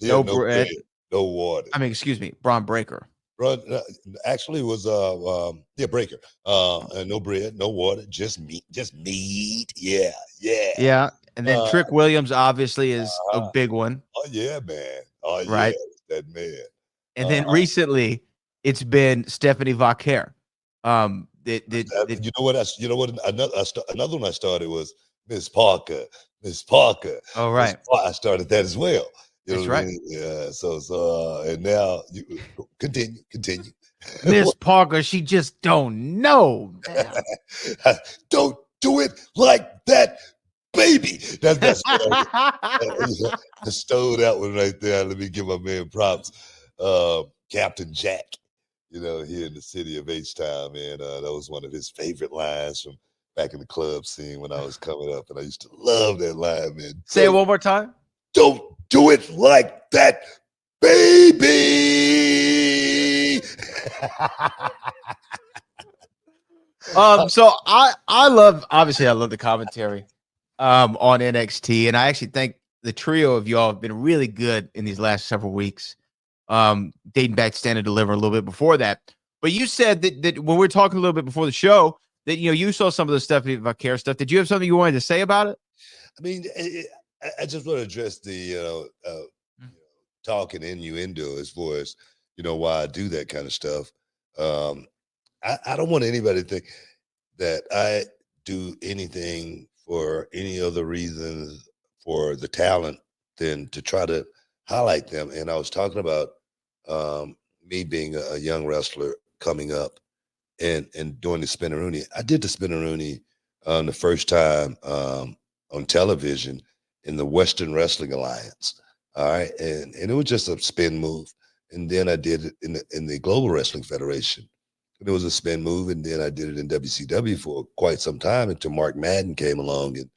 Yeah, no no bread, bread. no water. I mean, excuse me, Braun Breaker. Bro, actually, it was yeah, Breaker. And no bread, no water, just meat, just meat. Yeah, yeah. Yeah, and then Uh, Trick Williams obviously is a uh, big one, oh yeah, man. Oh yeah, right? that man. And Uh, then recently, it's been Stephanie Vaquer. That you know what? You know what? Another one I started was Miss Parker. Miss Parker. Oh, right. I started that as well. You know That's what I right. mean? Yeah. And now you continue. Miss Parker, she just don't know, man. Don't do it like that, baby. That's what I stole that one right there. Let me give my man props. Captain Jack, here in the city of H-Town, man. That was one of his favorite lines from back in the club scene when I was coming up. And I used to love that line, man. Say it one more time. Don't do it like that, baby. So I love the commentary on NXT, and I actually think the trio of y'all have been really good in these last several weeks. Dating back to Stand and Deliver a little bit before that. But you said that when we were talking a little bit before the show that you saw some of the Stephanie Vaquer stuff. Did you have something you wanted to say about it? I mean, I just want to address the talk and innuendo as far as why I do that kind of stuff. I don't want anybody to think that I do anything for any other reasons for the talent than to try to highlight them. And I was talking about me being a young wrestler coming up and doing the spinneroonie. I did the spinneroonie the first time on television in the Western Wrestling Alliance. All right, and it was just a spin move, and then I did it in the Global Wrestling Federation. And it was a spin move, and then I did it in WCW for quite some time until Mark Madden came along, and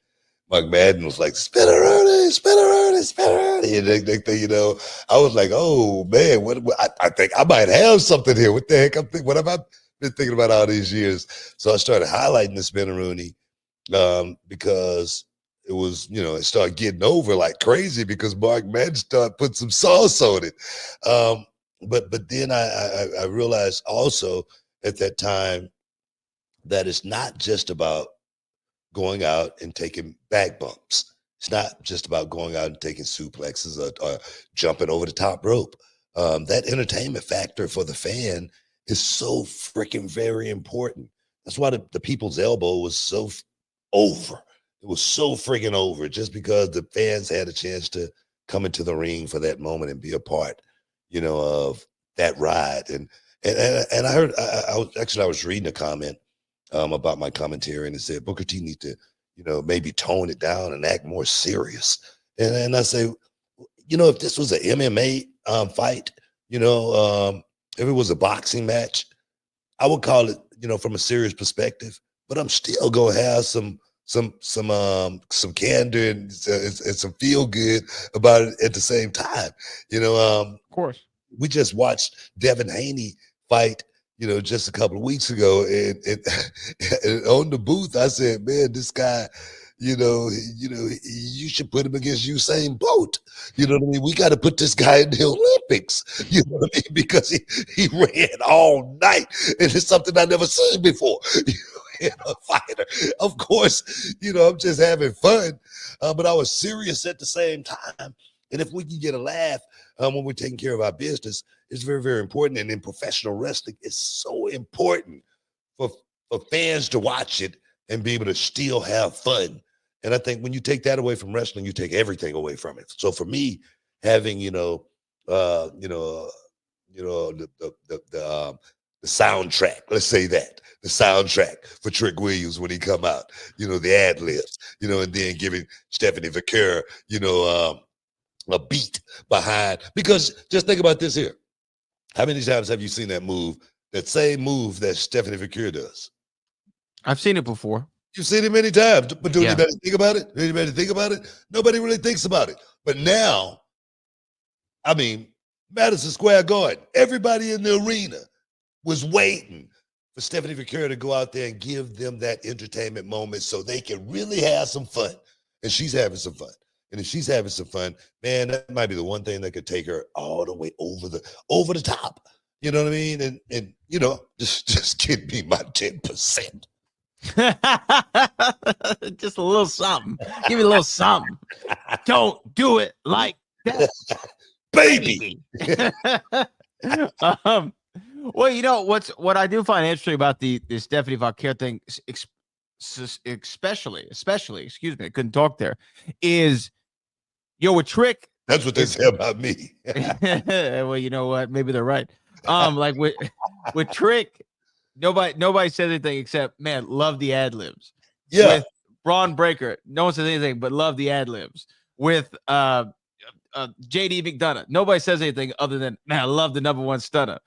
Mark Madden was like, spinneroonie, spinneroonie, spinneroonie. And next thing you know, I was like, oh man, what I think I might have something here. What the heck? What have I been thinking about all these years? So I started highlighting the spinneroonie because it was, it started getting over like crazy because Mark Madden started putting some sauce on it. But then I realized also at that time that it's not just about going out and taking back bumps. It's not just about going out and taking suplexes or jumping over the top rope. That entertainment factor for the fan is so freaking very important. That's why the people's elbow was so over. It was so freaking over just because the fans had a chance to come into the ring for that moment and be a part, of that ride. And I heard I was reading a comment about my commentary, and it said Booker T need to, maybe tone it down and act more serious. And I say, if this was an MMA fight, if it was a boxing match, I would call it, from a serious perspective. But I'm still gonna have some candor and some feel good about it at the same time. Of course. We just watched Devin Haney fight, just a couple of weeks ago, and on the booth, I said, "Man, this guy, you should put him against Usain Bolt. You know what I mean? We got to put this guy in the Olympics. You know what I mean? Because he ran all night, and it's something I never seen before. In a fighter, of course, I'm just having fun, but I was serious at the same time. And if we can get a laugh when we're taking care of our business, it's very, very important. And in professional wrestling, it's so important for fans to watch it and be able to still have fun. And I think when you take that away from wrestling, you take everything away from it. So for me, having the soundtrack, let's say that the soundtrack for Trick Williams when he come out, the ad libs, and then giving Stephanie Vaquer, a beat behind. Because just think about this here. How many times have you seen that same move that Stephanie Vaquer does? I've seen it before. You've seen it many times, but do Yeah. anybody think about it? Anybody think about it? Nobody really thinks about it. But now, I mean, Madison Square Garden, everybody in the arena was waiting for Stephanie Vaquer to go out there and give them that entertainment moment so they can really have some fun. And she's having some fun. And if she's having some fun, man, that might be the one thing that could take her all the way over the top. You know what I mean? And you know, just give me my 10%. Just a little something. Give me a little something. Don't do it like that, baby. Well, you know what I do find interesting about the Stephanie Vaquer thing, especially, excuse me, I couldn't talk there, is with Trick. That's what they say about me. Well, you know what? Maybe they're right. Like with Trick, nobody says anything except, man, love the ad libs. Yeah. With Braun Breaker, no one says anything but love the ad libs. With JD McDonough, nobody says anything other than, man, I love the #1 stunner.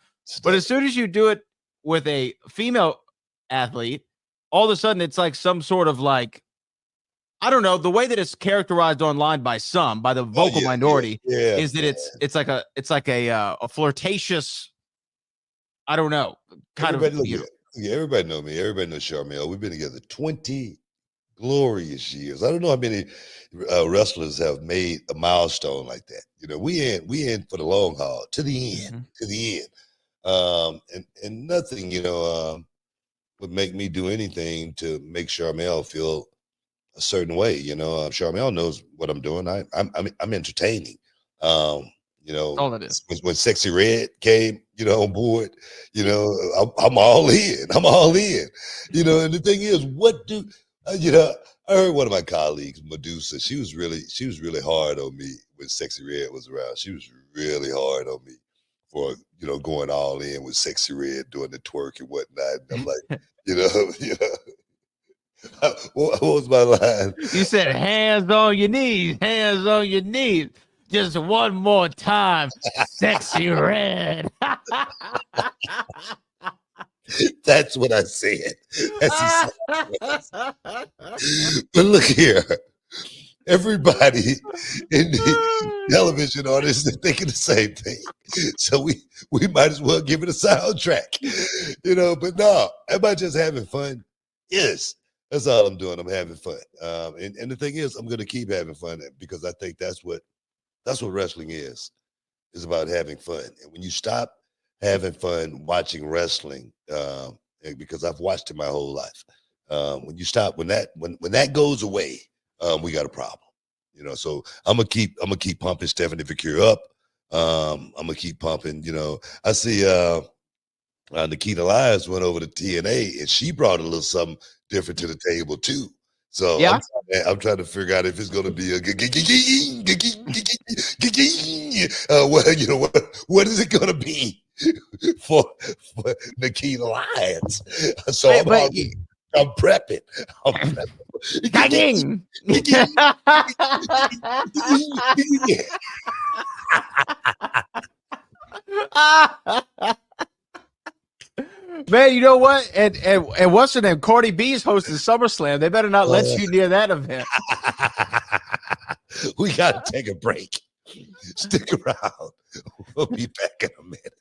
But as soon as you do it with a female athlete, all of a sudden it's like some sort of like, I don't know, the way that it's characterized online by the vocal minority is that it's like a flirtatious, I don't know, everybody know me. Everybody knows Charmel. We've been together 20 glorious years. I don't know how many wrestlers have made a milestone like that. You know, we in for the long haul, to the end, to the end. And nothing, you know, would make me do anything to make Charmel feel a certain way. You know, Charmel knows what I'm doing. I'm entertaining. You know, all it is. When Sexy Red came, you know, on board, you know, I'm all in. I'm all in. You know, and the thing is, you know, I heard one of my colleagues, Medusa. She was really hard on me when Sexy Red was around. She was really hard on me for, you know, going all in with Sexy Red, doing the twerk and whatnot. And I'm like, you know, what was my line? You said hands on your knees, just one more time, Sexy Red. That's what I said. That's exactly what I said. But look here. Everybody in the television audience is thinking the same thing. So we might as well give it a soundtrack. You know, but no, am I just having fun? Yes. That's all I'm doing. I'm having fun. And the thing is, I'm gonna keep having fun because I think that's what wrestling is about having fun. And when you stop having fun watching wrestling, because I've watched it my whole life. When you stop, when that goes away, we got a problem. You know, so I'm gonna keep pumping Stephanie Vaquer up. I'm gonna keep pumping. You know, I see Nikita Lyons went over to TNA and she brought a little something different to the table too. So yeah, I'm trying to figure out if it's going to be a well, you know what is it going to be for Nikita Lyons? So I'm prepping. Man, you know what? And what's her name? Cardi B is hosting SummerSlam. They better not let you near that event. We got to take a break. Stick around. We'll be back in a minute.